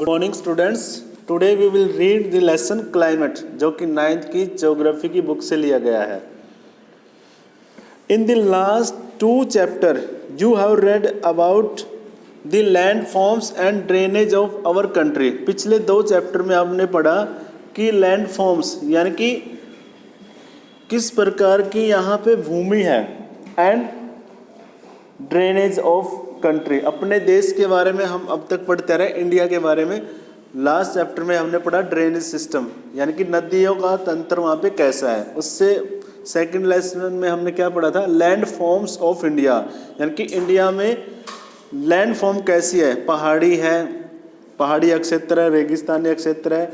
Good morning students. Today we will read the lesson climate, जो कि 9th की geography की बुक से लिया गया है। In the last 2 chapter you have read about the land forms and drainage of our country. पिछले 2 chapter में आपने पढ़ा कि लैंड फॉर्म्स यानी कि किस प्रकार की यहाँ पे भूमि है, एंड ड्रेनेज ऑफ कंट्री, अपने देश के बारे में हम अब तक पढ़ते रहे। इंडिया के बारे में लास्ट चैप्टर में हमने पढ़ा ड्रेनेज सिस्टम, यानी कि नदियों का तंत्र वहाँ पे कैसा है। उससे सेकंड लेसन में हमने क्या पढ़ा था, लैंड फॉर्म्स ऑफ इंडिया, यानी कि इंडिया में लैंड फॉर्म कैसी है। पहाड़ी क्षेत्र है, रेगिस्तानी क्षेत्र है,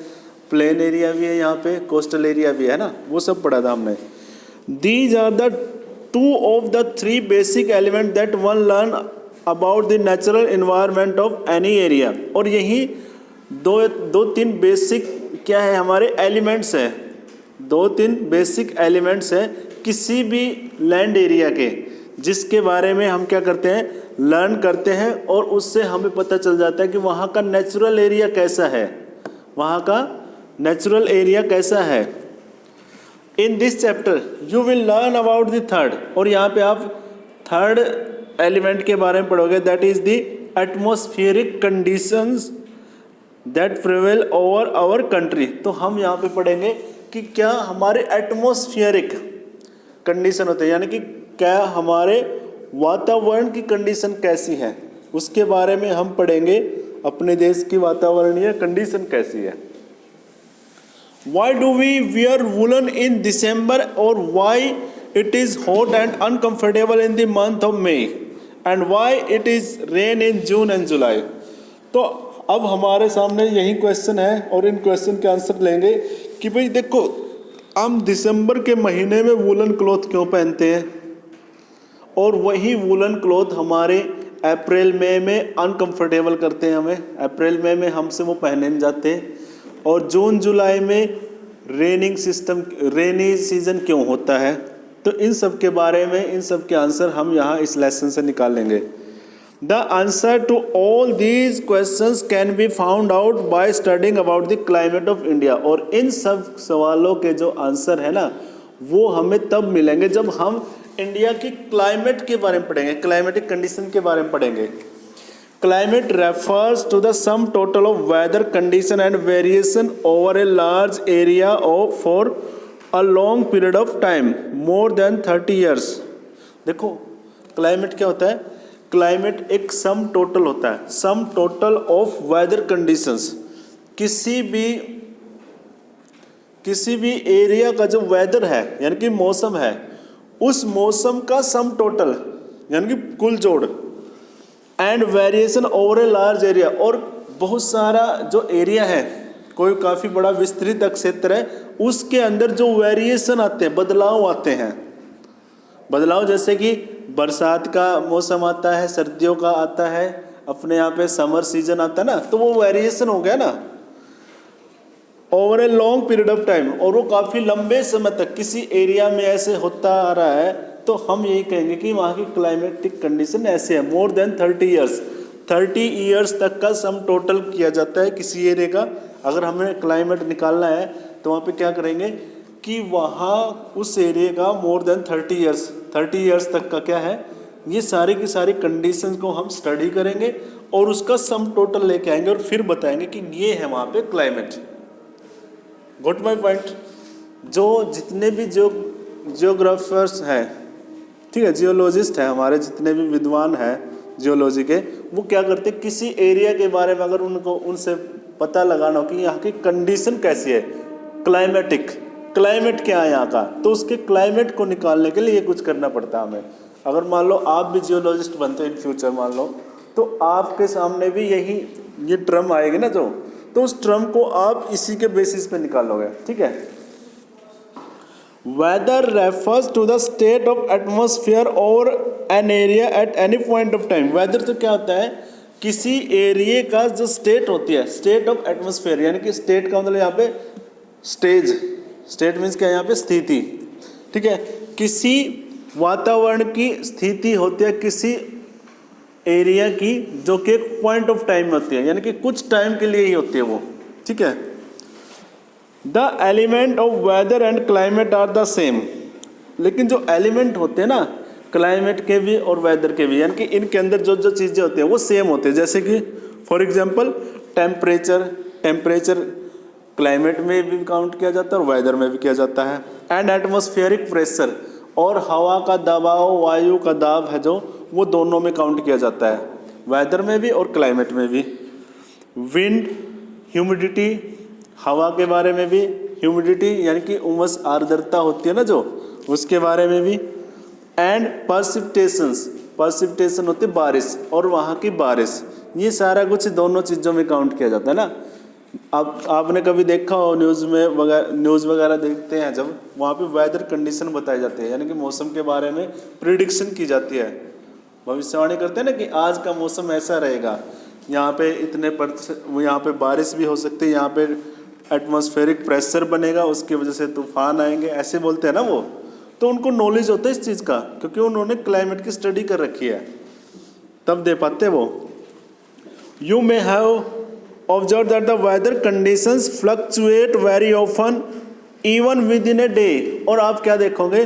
प्लेन एरिया भी है, यहाँ पे कोस्टल एरिया भी है ना, वो सब पढ़ा था हमने। These are the 2 of the 3 basic elements that one learn about the natural environment of any area। और यही दो तीन बेसिक क्या है, हमारे एलिमेंट्स है, 2-3 बेसिक एलिमेंट्स है किसी भी लैंड एरिया के, जिसके बारे में हम क्या करते हैं, लर्न करते हैं, और उससे हमें पता चल जाता है कि वहाँ का नेचुरल एरिया कैसा है, वहाँ का नेचुरल एरिया कैसा है। इन this chapter you will learn about the third, और यहाँ पे आप थर्ड एलिमेंट के बारे में पढ़ोगे, that is the atmospheric conditions that prevail over our country. तो हम यहाँ पे पढ़ेंगे कि क्या हमारे एटमॉस्फेरिक कंडीशन होते हैं, यानी कि क्या हमारे वातावरण की कंडीशन कैसी है, उसके बारे में हम पढ़ेंगे। अपने देश की वातावरणीय कंडीशन कैसी है। Why do we wear woolen in December, or why it is hot and uncomfortable in the month of May, and why it is rain in June and July? तो अब हमारे सामने यही क्वेश्चन है, और इन क्वेश्चन के आंसर लेंगे कि भाई देखो, हम दिसंबर के महीने में वूलन क्लॉथ क्यों पहनते हैं, और वही वूलन क्लॉथ हमारे अप्रैल मई में अनकंफर्टेबल करते हैं हमें, अप्रैल मई में हमसे वो पहने नहीं जाते हैं, और जून जुलाई में रेनी सीजन क्यों होता है। तो इन सब के बारे में, इन सब के आंसर हम यहाँ इस लेसन से निकालेंगे। The answer to all these questions can be found out by studying about the climate of India. और इन सब सवालों के जो आंसर है ना, वो हमें तब मिलेंगे जब हम इंडिया की क्लाइमेट के बारे में पढ़ेंगे, क्लाइमेटिक कंडीशन के बारे में पढ़ेंगे। Climate refers to the sum total of weather condition and variation over a large area of for a long period of time more than 30 years। देखो क्लाइमेट क्या होता है, क्लाइमेट एक सम टोटल होता है, sum total of weather conditions. किसी भी area का जो वेदर है, यानी कि मौसम है, उस मौसम का सम टोटल यानी कि कुल जोड़, and variation over a large area, और बहुत सारा जो एरिया है, कोई काफ़ी बड़ा विस्तृत क्षेत्र है, उसके अंदर जो वेरिएशन आते हैं, बदलाव आते हैं, बदलाव जैसे कि बरसात का मौसम आता है, सर्दियों का आता है, अपने यहाँ पे समर सीजन आता है ना, तो वो वेरिएशन हो गया ना, over a long period of time, और वो काफ़ी लंबे समय तक किसी एरिया में ऐसे होता आ रहा है, तो हम यही कहेंगे कि वहाँ की क्लाइमेटिक कंडीशन ऐसे है। मोर देन 30 ईयर्स, 30 ईयर्स तक का सम टोटल किया जाता है किसी एरिया का। अगर हमें क्लाइमेट निकालना है तो वहाँ पे क्या करेंगे कि वहाँ उस एरिया का मोर देन 30 ईयर्स तक का क्या है, ये सारी की सारी कंडीशन को हम स्टडी करेंगे, और उसका सम टोटल लेके आएंगे, और फिर बताएंगे कि ये है वहाँ पे क्लाइमेट। Got my point. जो जितने भी जियोग्राफर्स हैं, ठीक है, जियोलॉजिस्ट हैं, हमारे जितने भी विद्वान हैं जियोलॉजी के, वो क्या करते हैं, किसी एरिया के बारे में अगर उनसे पता लगाना हो कि यहाँ की कंडीशन कैसी है, क्लाइमेट क्या है यहाँ का, तो उसके क्लाइमेट को निकालने के लिए ये कुछ करना पड़ता है हमें। अगर मान लो आप भी जियोलॉजिस्ट बनते हो इन फ्यूचर, मान लो, तो आपके सामने भी ये टर्म आएगी ना, तो उस टर्म को आप इसी के बेसिस पे निकालोगे, ठीक है। Weather refers to the state of atmosphere or an area at any point of time। Weather तो क्या होता है, किसी एरिया का जो स्टेट होती है, स्टेट ऑफ एटमॉस्फेयर, यानी कि स्टेट का मतलब यहाँ पे स्टेट मीन्स क्या, यहाँ पे स्थिति, ठीक है। किसी वातावरण की स्थिति होती है किसी एरिया की, जो कि एक पॉइंट ऑफ टाइम में होती है, यानी कि कुछ टाइम के लिए ही होती है वो, ठीक है। The element of weather and climate are the same, लेकिन जो एलिमेंट होते हैं ना क्लाइमेट के भी और वेदर के भी, यानी कि इनके अंदर जो जो चीज़ें होती हैं वो सेम होते हैं। जैसे कि फॉर एग्जांपल टेम्परेचर क्लाइमेट में भी काउंट किया जाता है और वेदर में भी किया जाता है। एंड एटमॉस्फेरिक प्रेशर, और हवा का दबाव, वायु का दाब है जो, वो दोनों में काउंट किया जाता है, वेदर में भी और क्लाइमेट में भी। विंड, ह्यूमिडिटी, हवा के बारे में भी, ह्यूमिडिटी यानी कि उमस आर्द्रता होती है ना जो, उसके बारे में भी। एंड पर्सिपिटेशन होती है बारिश, और वहाँ की बारिश, ये सारा कुछ दोनों चीज़ों में काउंट किया जाता है ना। अब आपने कभी देखा हो न्यूज़ वगैरह देखते हैं जब, वहाँ पे वेदर कंडीशन बताए जाते हैं, यानी कि मौसम के बारे में प्रिडिक्शन की जाती है, भविष्यवाणी करते हैं ना कि आज का मौसम ऐसा रहेगा, यहाँ पे इतने यहाँ पे बारिश भी हो सकती है, यहाँ पे एटमॉस्फेरिक प्रेशर बनेगा, उसकी वजह से तूफान आएंगे, ऐसे बोलते हैं ना वो। तो उनको नॉलेज होता है इस चीज़ का, क्योंकि उन्होंने क्लाइमेट की स्टडी कर रखी है, तब दे पाते वो। You may have observe that the weather conditions fluctuate very often even with in a day. और आप क्या देखोगे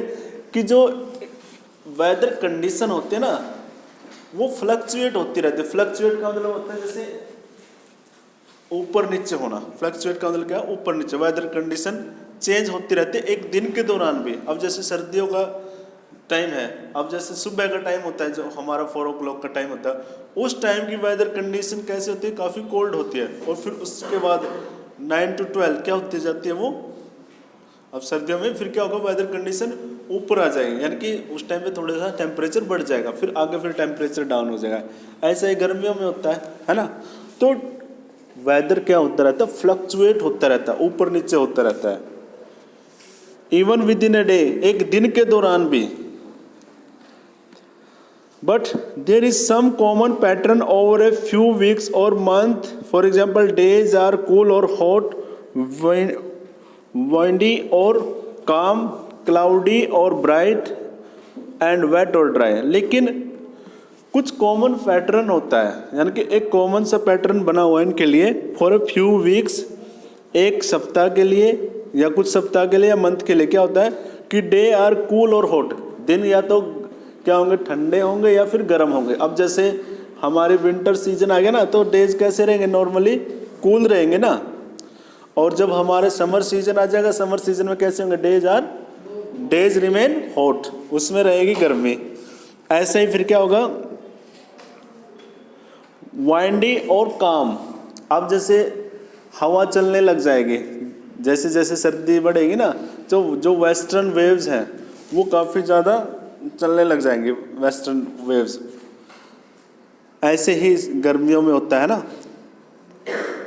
कि जो वेदर कंडीशन होते हैं ना वो फ्लक्चुएट होती रहती है। फ्लक्चुएट का मतलब होता है जैसे ऊपर नीचे होना, फ्लक्चुएट का मतलब क्या है, ऊपर नीचे। वेदर कंडीशन चेंज होती रहती है एक दिन के दौरान भी। अब जैसे सर्दियों का टाइम है, अब जैसे सुबह का टाइम होता है जो हमारा 4 o'clock का टाइम होता है, उस टाइम की वेदर कंडीशन कैसे होती है, काफ़ी कोल्ड होती है। और फिर उसके बाद 9 to 12 क्या होती जाती है वो, अब सर्दियों में फिर क्या होगा, वेदर कंडीशन ऊपर आ जाएगी, यानी कि उस टाइम पे थोड़ा सा टेम्परेचर बढ़ जाएगा, फिर आगे फिर टेम्परेचर डाउन हो जाएगा। ऐसा ही गर्मियों में होता है ना। तो वेदर क्या होता रहता है, फ्लक्चुएट होता रहता है, ऊपर नीचे होता रहता है। Even with in a day, एक दिन के दौरान भी। But there is some common pattern over a few weeks और month. For example days are cool और हॉट, विंडी और काम, क्लाउडी और ब्राइट, एंड वेट और ड्राई। लेकिन कुछ कॉमन पैटर्न होता है, यानी कि एक कॉमन सा पैटर्न बना हुआ है इनके लिए। फॉर ए फ्यू वीक्स, एक सप्ताह के लिए या कुछ सप्ताह के लिए या मंथ के लिए क्या होता है कि डे आर कूल और हॉट, दिन या तो क्या होंगे, ठंडे होंगे या फिर गर्म होंगे। अब जैसे हमारे विंटर सीजन आ गया ना, तो डेज कैसे रहेंगे, नॉर्मली कूल रहेंगे ना। और जब हमारे समर सीजन आ जाएगा, समर सीजन में कैसे होंगे, डेज रिमेन हॉट, उसमें रहेगी गर्मी। ऐसे ही फिर क्या होगा, वाइंडी और काम। अब जैसे हवा चलने लग जाएगी, जैसे जैसे सर्दी बढ़ेगी ना, जो वेस्टर्न वेव्स हैं वो काफ़ी ज़्यादा चलने लग जाएंगे, वेस्टर्न वेव्स। ऐसे ही गर्मियों में होता है ना।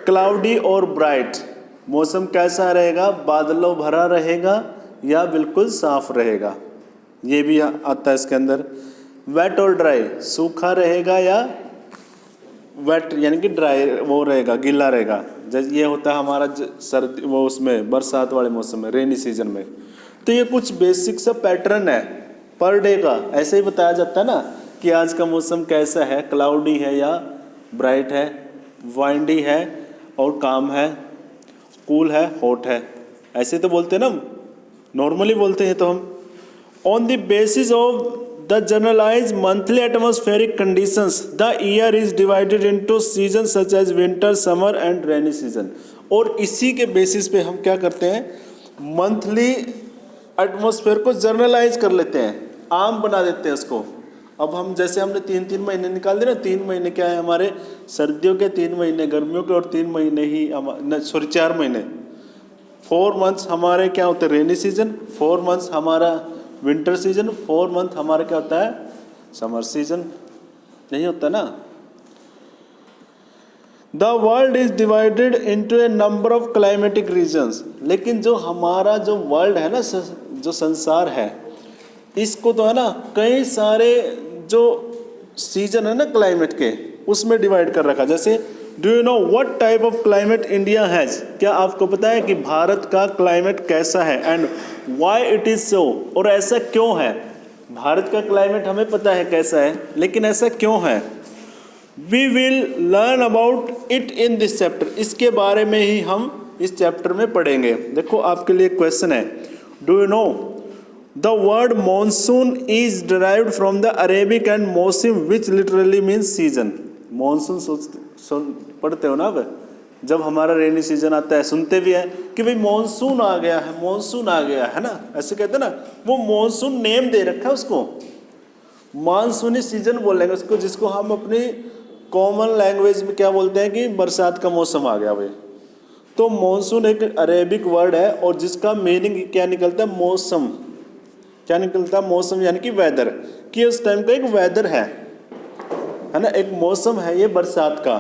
क्लाउडी और ब्राइट, मौसम कैसा रहेगा, बादलों भरा रहेगा या बिल्कुल साफ रहेगा, ये भी आता है इसके अंदर। वेट और ड्राई, सूखा रहेगा या वेट यानी कि ड्राई वो रहेगा, गीला रहेगा। जैसे ये होता है हमारा सर्दी वो उसमें बरसात वाले मौसम में, रेनी सीजन में। तो ये कुछ बेसिक सा पैटर्न है पर डे का, ऐसे ही बताया जाता है ना कि आज का मौसम कैसा है, क्लाउडी है या ब्राइट है, वाइंडी है और काम है, कूल है, हॉट है। ऐसे तो बोलते हैं ना, नॉर्मली बोलते हैं तो हम। On the basis of the generalized monthly atmospheric conditions, the year is divided into seasons such as winter, summer and rainy season। और इसी के बेसिस पे हम क्या करते हैं, मंथली एटमॉस्फेयर को जर्नलाइज कर लेते हैं, आम बना देते हैं उसको। अब हम जैसे हमने 3 महीने निकाल दिए ना, 3 महीने क्या है हमारे, सर्दियों के 3 महीने, गर्मियों के, और 3 महीने ही 4 महीने, 4 months हमारे क्या होते हैं, रेनी सीजन, 4 months हमारा विंटर सीजन, 4 month हमारा क्या होता है, समर सीजन। नहीं होता ना। The world is divided into a number of climatic regions. लेकिन जो हमारा जो वर्ल्ड है ना, जो संसार है, इसको तो है ना कई सारे जो सीजन है ना क्लाइमेट के, उसमें डिवाइड कर रखा। जैसे do you know what type of climate India has, क्या आपको पता है कि भारत का क्लाइमेट कैसा है, and why it is so, और ऐसा क्यों है। भारत का क्लाइमेट हमें पता है कैसा है, लेकिन ऐसा क्यों है। We will learn about it in this chapter, इसके बारे में ही हम इस चैप्टर में पढ़ेंगे। देखो आपके लिए क्वेश्चन है, do you know the word monsoon is derived from the Arabic and mausam which literally means season. Monsoon पढ़ते हो ना आप, जब हमारा रेनी सीजन आता है सुनते भी हैं कि भाई मॉनसून आ गया है, मॉनसून आ गया है ना, ऐसे कहते हैं ना। वो मॉनसून नेम दे रखा है उसको, मानसूनी सीजन बोलेंगे उसको, जिसको हम अपनी कॉमन लैंग्वेज में क्या बोलते हैं कि बरसात का मौसम आ गया भाई। तो मॉनसून एक अरेबिक वर्ड है और जिसका मीनिंग क्या निकलता है, मौसम। क्या निकलता है, मौसम, यानी कि वेदर, कि उस टाइम का एक वेदर है ना, एक मौसम है ये बरसात का।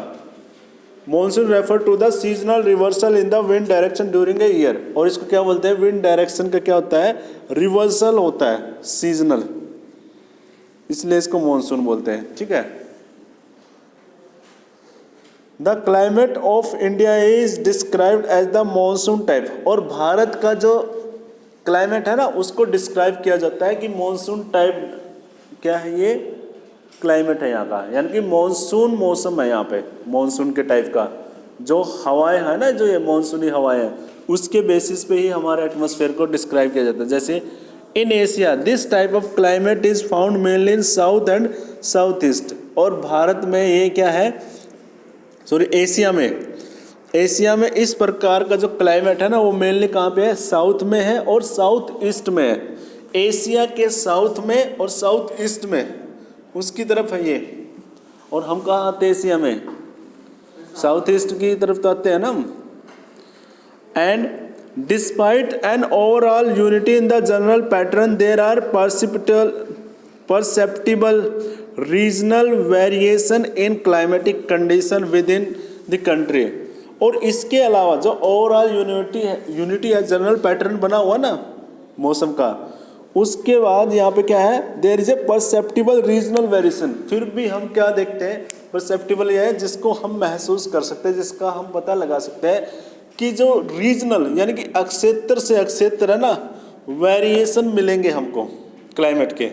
Monsoon refer to the seasonal reversal in the wind direction during a year, और इसको क्या बोलते हैं, विंड डायरेक्शन का क्या होता है, रिवर्सल होता है सीजनल, इसलिए इसको मॉनसून बोलते हैं। ठीक है। The climate of India is described as the monsoon type, और भारत का जो क्लाइमेट है ना उसको डिस्क्राइब किया जाता है कि मॉनसून टाइप क्या है, ये क्लाइमेट है यहाँ का, यानी कि मॉनसून मौसम है यहाँ पे, मॉनसून के टाइप का जो हवाएं है ना, जो ये मॉनसूनी हवाएं हैं उसके बेसिस पे ही हमारे एटमॉस्फेयर को डिस्क्राइब किया जाता है। जैसे in Asia this type of climate is found mainly in south and south east, और भारत में ये क्या है, सॉरी एशिया में इस प्रकार का जो क्लाइमेट है ना वो मेनली कहाँ पे है, साउथ में है और साउथ ईस्ट में है। एशिया के साउथ में और साउथ ईस्ट में उसकी तरफ है ये, और हम कहाँ आते हैं एशिया में, साउथ ईस्ट की तरफ तो आते हैं ना हम। And despite an overall unity in the general pattern there are perceptible regional variation in climatic condition with in the country. और इसके अलावा जो ओवरऑल यूनिटी है, जनरल पैटर्न बना हुआ ना मौसम का, उसके बाद यहाँ पे क्या है, there is a perceptible regional variation. फिर भी हम क्या देखते हैं, परसेप्टिबल यह है जिसको हम महसूस कर सकते हैं, जिसका हम पता लगा सकते हैं कि जो रीजनल यानी कि अक्षेत्र से अक्षेत्र है ना वेरिएशन मिलेंगे हमको क्लाइमेट के।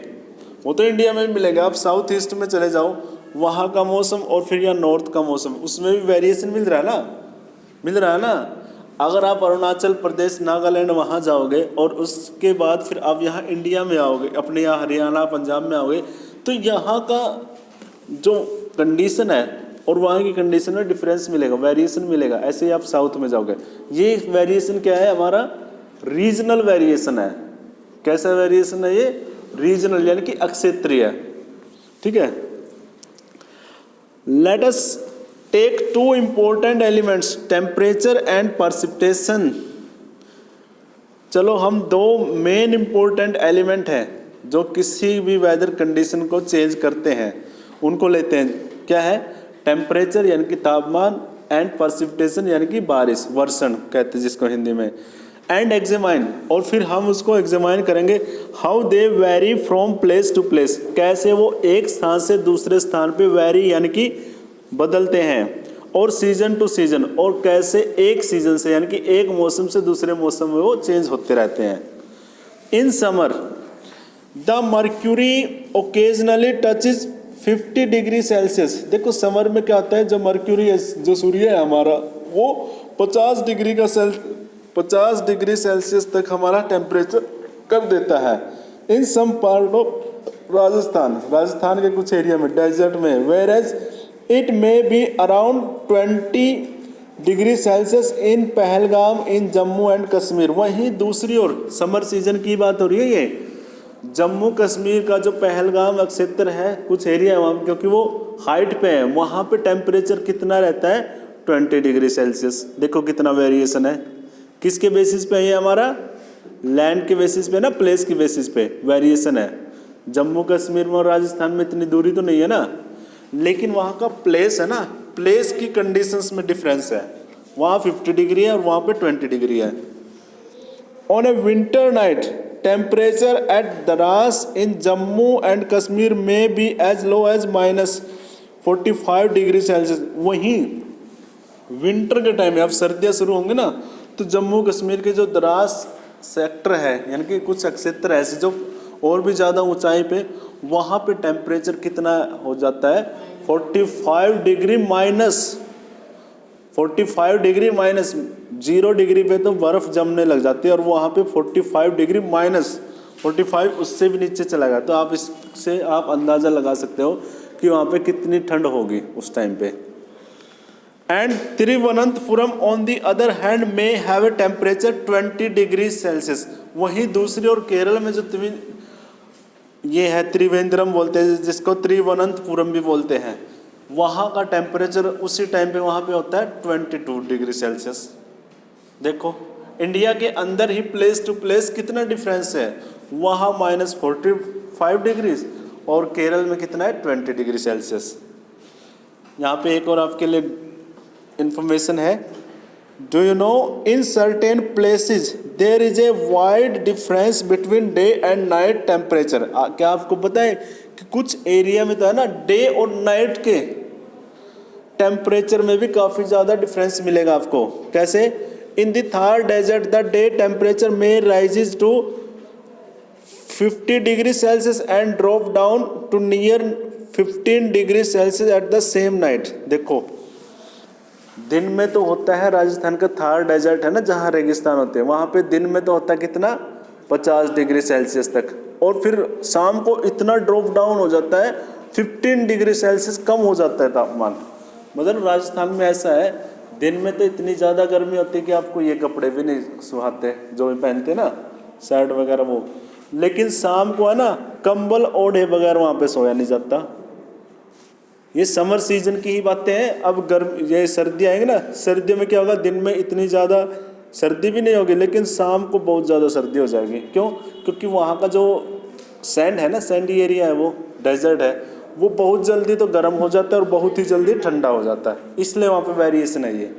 वो तो इंडिया में भी मिलेगा, आप साउथ ईस्ट में चले जाओ वहाँ का मौसम और फिर यहाँ नॉर्थ का मौसम, उसमें भी वेरिएशन मिल रहा है ना। अगर आप अरुणाचल प्रदेश, नागालैंड वहाँ जाओगे और उसके बाद फिर आप यहाँ इंडिया में आओगे, अपने यहाँ हरियाणा पंजाब में आओगे, तो यहाँ का जो कंडीशन है और वहाँ की कंडीशन में डिफरेंस मिलेगा, वेरिएशन मिलेगा। ऐसे ही आप साउथ में जाओगे, ये वेरिएशन क्या है, हमारा रीजनल वेरिएशन है। कैसा वेरिएशन है ये, रीजनल यानी कि अक्षेत्रीय। ठीक है। Let us take two important elements, temperature and precipitation. चलो हम दो मेन इम्पोर्टेंट एलिमेंट हैं जो किसी भी वेदर कंडीशन को चेंज करते हैं, उनको लेते हैं। क्या है, टेम्परेचर यानी कि तापमान, एंड परसिपिटेशन यानी कि बारिश, वर्षण कहते हैं जिसको हिंदी में, एंड एग्जामाइन, और फिर हम उसको एग्जामाइन करेंगे how they vary from place to place, कैसे वो एक स्थान से दूसरे स्थान पे वेरी यानी कि बदलते हैं, और सीजन टू सीजन, और कैसे एक सीजन से यानी कि एक मौसम से दूसरे मौसम में वो चेंज होते रहते हैं। In summer the mercury occasionally touches 50 degree Celsius. देखो समर में क्या होता है, जो मर्क्यूरी है, जो सूर्य है हमारा, वो 50 डिग्री सेल्सियस तक हमारा टेम्परेचर कर देता है। In some part of Rajasthan के कुछ एरिया में, डेजर्ट में, whereas it may be around 20 degree Celsius in Pahalgam, in Jammu and Kashmir. वहीं दूसरी ओर समर सीजन की बात हो रही है, ये जम्मू कश्मीर का जो पहलगाम क्षेत्र है, कुछ एरिया है वहाँ, क्योंकि वो हाइट पे है, वहाँ पे टेम्परेचर कितना रहता है, 20 डिग्री सेल्सियस। देखो कितना वेरिएशन है, किसके बेसिस पे है ये, हमारा लैंड के बेसिस पे ना, प्लेस के बेसिस पे वेरिएशन है। जम्मू कश्मीर में और राजस्थान में इतनी दूरी तो नहीं है ना, लेकिन वहाँ का प्लेस है ना, प्लेस की कंडीशंस में डिफरेंस है, वहाँ 50 डिग्री है और वहाँ पे 20 डिग्री है। On a winter night temperature at Dras in Jammu and Kashmir में be as low as -45 degree Celsius. वहीं विंटर के टाइम में, अब सर्दियाँ शुरू होंगी ना, तो जम्मू कश्मीर के जो द्रास सेक्टर है यानी कि कुछ क्षेत्र ऐसे जो और भी ज़्यादा ऊंचाई पे, वहाँ पे टेम्परेचर कितना हो जाता है, 45 degree minus, 45 degree minus, 0 degree पे तो बर्फ़ जमने लग जाती है और वहाँ पे 45 डिग्री माइनस 45 उससे भी नीचे चला गया। तो आप इससे आप अंदाज़ा लगा सकते हो कि वहाँ पे कितनी ठंड होगी उस टाइम पे। And Thiruvananthapuram on the other hand में have a temperature 20 degree Celsius. वहीं दूसरी ओर केरल में जो ये है त्रिवेंद्रम बोलते हैं, जिसको तिरुवनंतपुरम भी बोलते हैं, वहाँ का टेम्परेचर उसी टाइम पे वहाँ पे होता है 22 डिग्री सेल्सियस। देखो इंडिया के अंदर ही प्लेस टू प्लेस कितना डिफरेंस है, वहाँ -45 डिग्रीज और केरल में कितना है 20 डिग्री सेल्सियस। यहाँ पे एक और आपके लिए इंफॉर्मेशन है, do you know in certain places there is a wide difference between day and night temperature. क्या आपको पता है कि कुछ एरिया में तो है ना डे और नाइट के टेम्परेचर में भी काफ़ी ज़्यादा डिफरेंस मिलेगा आपको। कैसे? In the Thar desert the day temperature में rises to 50 degree Celsius and drop down to near 15 degree Celsius at the same night. देखो दिन में तो होता है, राजस्थान का थार डेजर्ट है ना जहाँ रेगिस्तान होते हैं, वहाँ पे दिन में तो होता है कितना 50 डिग्री सेल्सियस तक, और फिर शाम को इतना ड्रॉप डाउन हो जाता है 15 डिग्री सेल्सियस कम हो जाता है तापमान। मतलब राजस्थान में ऐसा है, दिन में तो इतनी ज़्यादा गर्मी होती है कि आपको ये कपड़े भी नहीं सुहाते जो भी पहनते ना शर्ट वगैरह वो, लेकिन शाम को है ना कंबल ओढ़े बगैर वहाँ पे सोया नहीं जाता। ये समर सीजन की ही बातें हैं। अब गर्म ये सर्दी आएंगे ना, सर्दियों में क्या होगा, दिन में इतनी ज़्यादा सर्दी भी नहीं होगी लेकिन शाम को बहुत ज़्यादा सर्दी हो जाएगी। क्यों? क्योंकि वहाँ का जो सैंड है ना, सैंडी एरिया है, वो डेजर्ट है, वो बहुत जल्दी तो गर्म हो जाता है और बहुत ही जल्दी ठंडा हो जाता है, इसलिए वहाँ पे वेरिएशन है ये।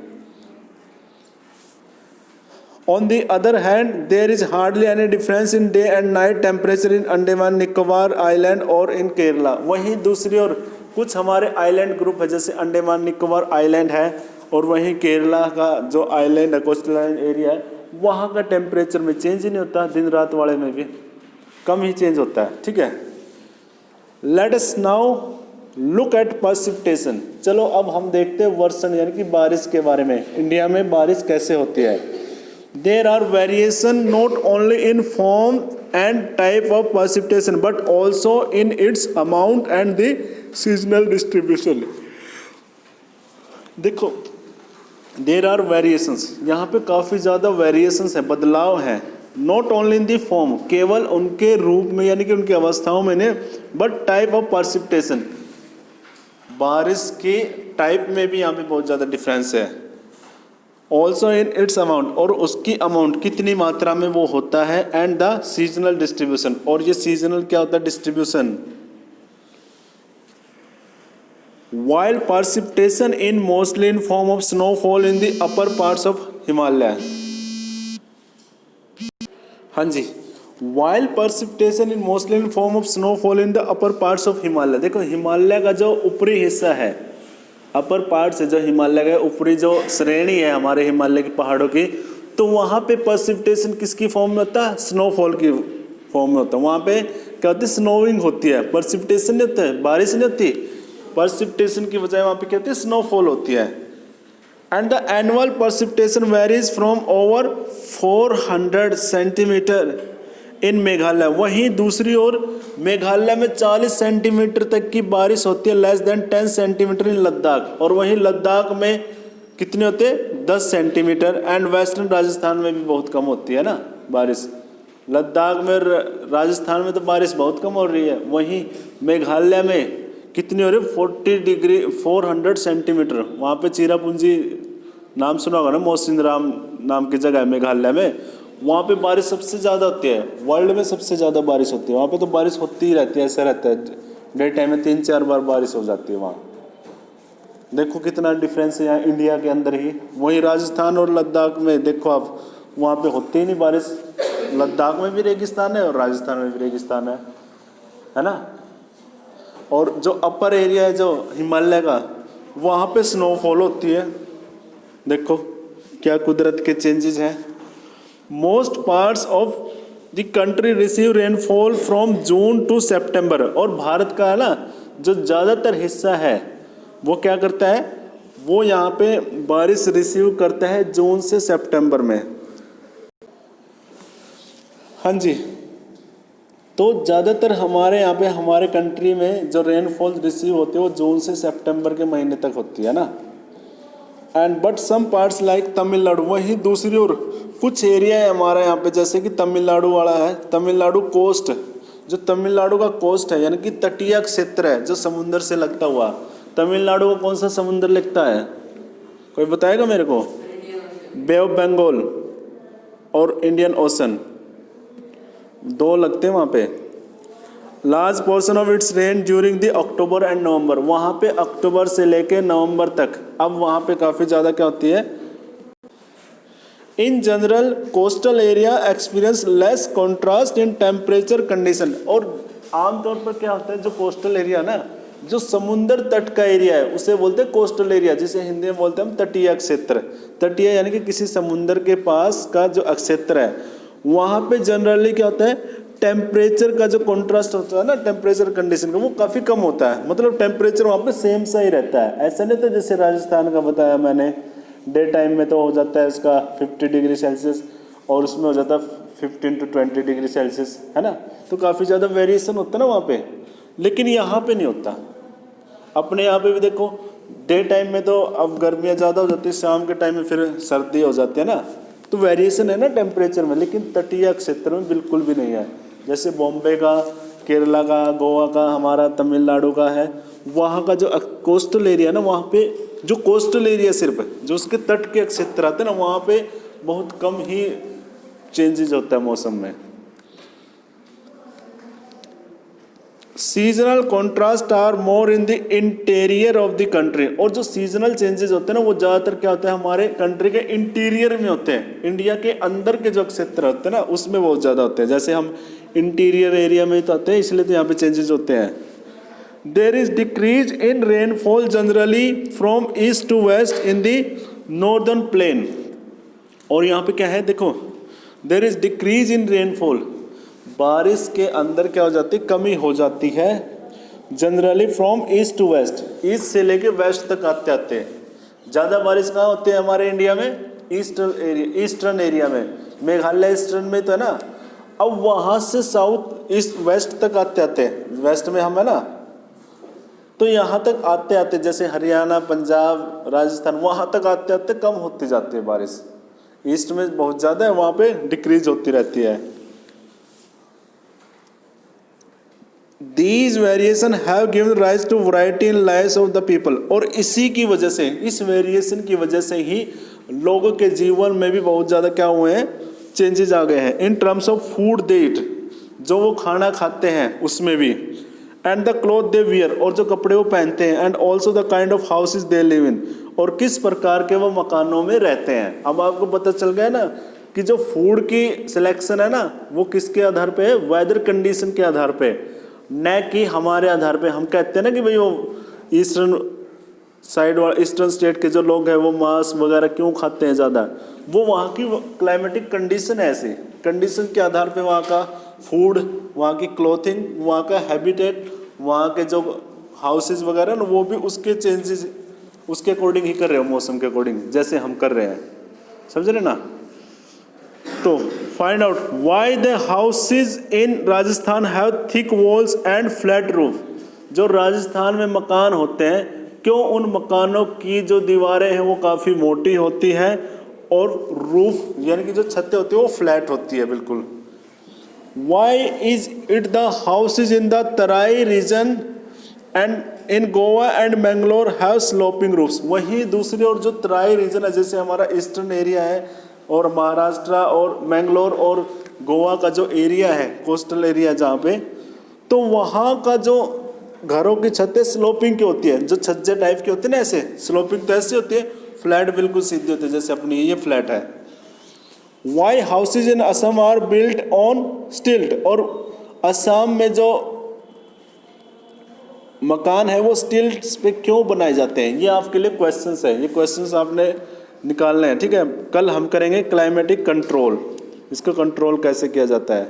On the other hand, there is hardly any difference in day and night temperature in Andaman Nicobar Island और in Kerala। वहीं दूसरी ओर कुछ हमारे आइलैंड ग्रुप है, जैसे अंडमान निकोबार आइलैंड है और वहीं केरला का जो आइलैंड है, कोस्टल आइलैंड एरिया है, वहाँ का टेम्परेचर में चेंज ही नहीं होता, दिन रात वाले में भी कम ही चेंज होता है। ठीक है, let us now look at precipitation. चलो अब हम देखते हैं वर्षण यानी कि बारिश के बारे में, इंडिया में बारिश कैसे होती है। There are variation not only in form and type of precipitation but also in its amount and the seasonal distribution. देखो देयर आर वेरिएशंस, यहाँ पे काफ़ी ज़्यादा वेरिएशंस है, बदलाव हैं। Not only in the form, केवल उनके रूप में यानी कि उनकी अवस्थाओं में नहीं, बट टाइप ऑफ प्रेसिपिटेशन, बारिश के टाइप में भी यहाँ पे बहुत ज़्यादा डिफरेंस है। ऑल्सो इन इट्स अमाउंट, और उसकी अमाउंट कितनी मात्रा में वो होता है, एंड द सीजनल डिस्ट्रीब्यूशन, और ये सीजनल क्या होता है distribution. While precipitation in mostly in form of snowfall in the upper parts of Himalaya। हाँ जी, while precipitation in mostly in form of snowfall in the upper parts of Himalaya। देखो हिमालय का जो ऊपरी हिस्सा है, अपर पार्ट्स है, जो हिमालय का ऊपरी जो श्रेणी है हमारे हिमालय की पहाड़ों की, तो वहाँ पे precipitation किसकी फॉर्म में होता है, स्नोफॉल की फॉर्म में होता है। वहाँ पे क्या होती है, स्नोइंग होती है, precipitation नहीं होता है, बारिश नहीं होती, प्रेसिपिटेशन की बजाय वहाँ पे क्या होती है, स्नोफॉल होती है। And the annual precipitation varies from over 400 centimetre इन मेघालय। वहीं दूसरी ओर मेघालय में 40 सेंटीमीटर तक की बारिश होती है, लेस देन 10 सेंटीमीटर इन लद्दाख, और वहीं लद्दाख में कितने होते हैं 10 सेंटीमीटर। एंड वेस्टर्न राजस्थान में भी बहुत कम होती है ना बारिश, लद्दाख में राजस्थान में तो बारिश बहुत कम हो रही है, वहीं मेघालय में कितनी हो रही है 400 सेंटीमीटर। वहाँ पे चिरापुंजी नाम सुना होगा ना, मौसिनराम नाम की जगह है मेघालय में, वहाँ पे बारिश सबसे ज़्यादा होती है, वर्ल्ड में सबसे ज़्यादा बारिश होती है। वहाँ पे तो बारिश होती ही रहती है, ऐसा रहता है, डे टाइम में 3-4 बार बारिश हो जाती है वहाँ। देखो कितना डिफरेंस है यहाँ इंडिया के अंदर ही। वहीं राजस्थान और लद्दाख में देखो आप, वहाँ पे होती ही नहीं बारिश, लद्दाख में भी रेगिस्तान है और राजस्थान में भी रेगिस्तान है ना। और जो अपर एरिया है जो हिमालय का, वहाँ पे स्नोफॉल होती है। देखो क्या कुदरत के चेंजेस हैं। Most parts of the country receive rainfall from June to September. और भारत का है ना जो ज़्यादातर हिस्सा है वो क्या करता है, वो यहाँ पे बारिश रिसीव करता है जून से सितंबर में। हाँ जी, तो ज़्यादातर हमारे यहाँ पे हमारे कंट्री में जो रेनफॉल रिसीव होती है वो जून से सितंबर के महीने तक होती है ना। And but some parts like Tamil Nadu, वहीं दूसरी ओर कुछ एरिया है हमारे यहाँ पे जैसे कि तमिलनाडु वाला है, तमिलनाडु कोस्ट, जो तमिलनाडु का कोस्ट है यानी कि तटीय क्षेत्र है जो समुद्र से लगता हुआ। तमिलनाडु को कौन सा समुद्र लगता है, कोई बताएगा मेरे को? बे ऑफ बंगाल और इंडियन ओशन, दो लगते हैं वहाँ पे। Large portion of its rain during the October and November, वहाँ पे अक्टूबर से लेके नवंबर तक अब वहाँ पे काफ़ी ज़्यादा क्या होती है। In general coastal area experience less contrast in temperature condition, और आमतौर पर क्या होता है जो कोस्टल एरिया ना, जो समुद्र तट का एरिया है उसे बोलते हैं कोस्टल एरिया, जिसे हिंदी में बोलते हैं हम तटीय क्षेत्र। तटीय यानी कि किसी समुद्र के पास का जो क्षेत्र है वहाँ पे जनरली क्या होता है, टेम्परेचर का जो कॉन्ट्रास्ट होता है ना, टेम्परेचर कंडीशन का वो काफ़ी कम होता है, मतलब टेम्परेचर वहाँ पे सेम सा ही रहता है। ऐसा नहीं तो जैसे राजस्थान का बताया मैंने, डे टाइम में तो हो जाता है इसका 50 डिग्री सेल्सियस और उसमें हो जाता है 15 to 20 डिग्री सेल्सियस, है ना, तो काफ़ी ज़्यादा वेरिएशन होता है ना वहाँ पे, लेकिन यहाँ पे नहीं होता। अपने यहाँ पे भी देखो डे टाइम में तो अब गर्मियाँ ज़्यादा हो जाती है, शाम के टाइम में फिर सर्दी हो जाती है ना, तो वेरिएशन है ना टेम्परेचर में, लेकिन तटीय क्षेत्र में बिल्कुल भी नहीं है। जैसे बॉम्बे का, केरला का, गोवा का, हमारा तमिलनाडु का है, वहाँ का जो कोस्टल एरिया ना, वहाँ पे जो कोस्टल एरिया सिर्फ जो उसके तट के क्षेत्र आते हैं ना, वहाँ पे बहुत कम ही चेंजेस होता है मौसम में। Seasonal contrast are more in the interior of the country, और जो सीजनल चेंजेस होते हैं ना वो ज़्यादातर क्या होता है हमारे कंट्री के इंटीरियर में होते हैं, इंडिया के अंदर के जो क्षेत्र होते हैं ना उसमें बहुत ज़्यादा होते हैं। जैसे हम इंटीरियर एरिया में तो आते हैं, इसलिए तो यहाँ पे चेंजेस होते हैं। There is decrease in rainfall generally from east to west in the northern plain, और यहाँ पे क्या है देखो, there is decrease in rainfall, बारिश के अंदर क्या हो जाती है, कमी हो जाती है। Generally from east to west, east से लेके वेस्ट तक आते आते ज़्यादा बारिश कहाँ होती है हमारे इंडिया में, ईस्टर्न एरिया में, मेघालय ईस्टर्न में तो है ना। अब वहाँ से साउथ ईस्ट वेस्ट तक आते आते, वेस्ट में हम है ना, तो यहाँ तक आते आते जैसे हरियाणा, पंजाब, राजस्थान, वहाँ तक आते आते कम होती जाती है बारिश। ईस्ट में बहुत ज़्यादा है, वहाँ पे डिक्रीज होती रहती है। These variation have given rise to variety in lives of the people, और इसी की वजह से, इस वेरिएशन की वजह से ही लोगों के जीवन में भी बहुत ज़्यादा क्या हुए हैं, चेंजेस आ गए हैं। इन टर्म्स ऑफ फूड दे ईट, जो वो खाना खाते हैं उसमें भी, and the cloth they wear, और जो कपड़े वो पहनते हैं, and also the kind of houses they live in, और किस प्रकार के वो मकानों में रहते हैं। अब आपको पता चल गया ना कि जो फूड की सिलेक्शन है ना वो किसके आधार पे है, वेदर कंडीशन के आधार पे, न कि हमारे आधार पे। हम कहते हैं ना कि भाई वो ईस्टर्न साइड वाला, ईस्टर्न स्टेट के जो लोग हैं वो मांस वगैरह क्यों खाते हैं ज़्यादा, वो वहाँ की क्लाइमेटिक कंडीशन है, ऐसी कंडीशन के आधार पे वहाँ का फूड, वहाँ की क्लोथिंग, वहाँ का हैबिटेट, वहाँ के जो हाउसेज वगैरह ना वो भी उसके चेंजेस उसके अकॉर्डिंग ही कर रहे हो, मौसम के अकॉर्डिंग जैसे हम कर रहे हैं, समझ रहे ना। तो find out why the houses in Rajasthan have thick walls and flat roof, जो राजस्थान में मकान होते हैं क्यों उन मकानों की जो दीवारें हैं वो काफ़ी मोटी होती हैं और रूफ यानी कि जो छतें होती है वो फ्लैट होती है बिल्कुल। Why is it the houses in the Terai region and in Goa and Mangalore have sloping roofs, वहीं दूसरी ओर जो तराई रीजन है जैसे हमारा ईस्टर्न एरिया है और महाराष्ट्र और मैंगलोर और गोवा का जो एरिया है कोस्टल एरिया जहाँ पे, तो वहाँ का जो घरों की छतें स्लोपिंग की होती है, जो छज्जे टाइप की होती है ना, ऐसे स्लोपिंग तो ऐसी होती है, फ्लैट बिल्कुल सीधी होती है, जैसे अपनी ये फ्लैट है। Why houses in Assam are built on stilt, और असम में जो मकान है वो स्टिल्ट्स पे क्यों बनाए जाते हैं, ये आपके लिए क्वेश्चंस है, ये क्वेश्चंस आपने निकालने हैं, ठीक है। कल हम करेंगे क्लाइमेटिक कंट्रोल, इसको कंट्रोल कैसे किया जाता है।